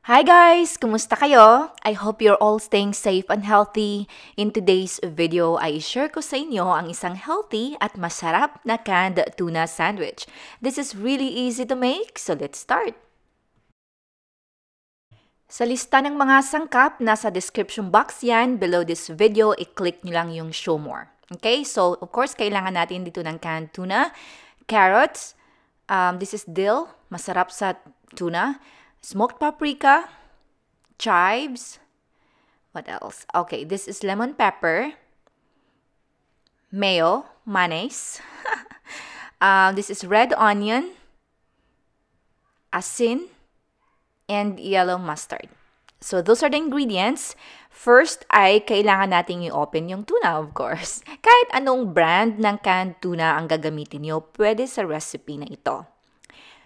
Hi guys! Kumusta kayo? I hope you're all staying safe and healthy. In today's video, ay share ko sa inyo ang isang healthy at masarap na canned tuna sandwich. This is really easy to make, so let's start! Sa lista ng mga sangkap, nasa description box yan. Below this video, i-click nyo lang yung show more. Okay? So, of course, kailangan natin dito ng canned tuna, carrots, this is dill, masarap sa tuna, smoked paprika, chives, what else? Okay, this is lemon pepper, mayo, mayonnaise, this is red onion, asin, and yellow mustard. So, those are the ingredients. First ay kailangan nating i-open yung tuna, of course. Kahit anong brand ng canned tuna ang gagamitin nyo, pwede sa recipe na ito.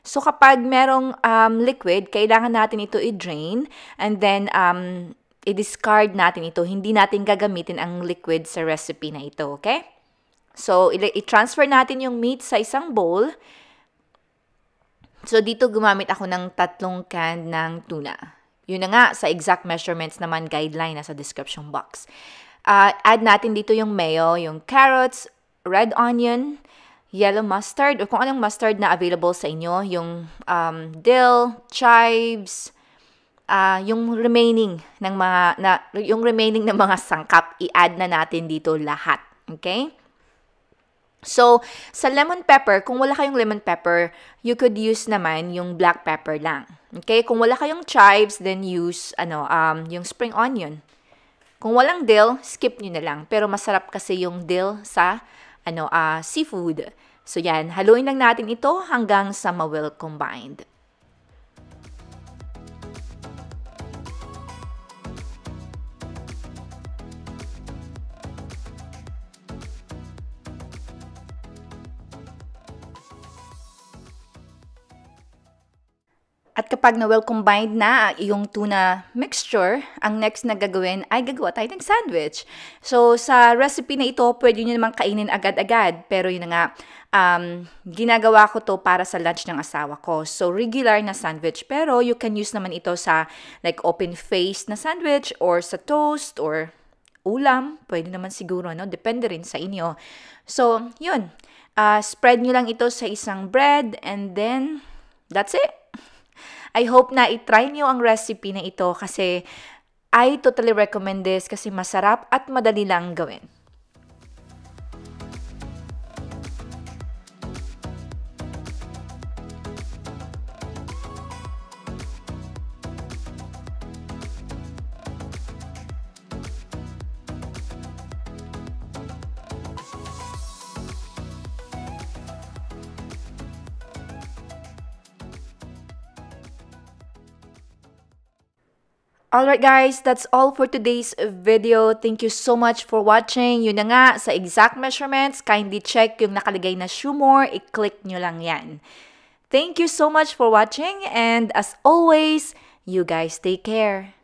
So, kapag merong liquid, kailangan natin ito i-drain and then i-discard natin ito. Hindi natin gagamitin ang liquid sa recipe na ito, okay? So, i-transfer natin yung meat sa isang bowl. So, dito gumamit ako ng 3 can ng tuna. Yun na nga, sa exact measurements naman guideline nasa description box. Add natin dito yung mayo, yung carrots, red onion, yellow mustard, o kung anong mustard na available sa inyo, yung dill, chives, yung remaining ng mga sangkap, i-add na natin dito lahat. Okay? So, sa lemon pepper, kung wala kayong lemon pepper, you could use naman yung black pepper lang. Okay? Kung wala kayong chives, then use yung spring onion. Kung walang dill, skip nyo na lang. Pero masarap kasi yung dill sa seafood. So yan, haluin lang natin ito hanggang sa ma-well combined. At kapag na-well combined na yung tuna mixture, ang next na gagawin ay gagawa tayo ng sandwich. So, sa recipe na ito, pwede nyo naman kainin agad-agad. Pero yun na nga, ginagawa ko to para sa lunch ng asawa ko. So, regular na sandwich. Pero you can use naman ito sa like open-faced na sandwich or sa toast or ulam. Pwede naman siguro, no? Depende rin sa inyo. So, yun. Spread nyo lang ito sa isang bread and then that's it. I hope na i-try niyo ang recipe na ito kasi I totally recommend this kasi masarap at madali lang gawin. Alright guys, that's all for today's video. Thank you so much for watching. Yun na nga, sa exact measurements, kindly check yung nakalagay na show more. I-click nyo lang yan. Thank you so much for watching and as always, you guys take care.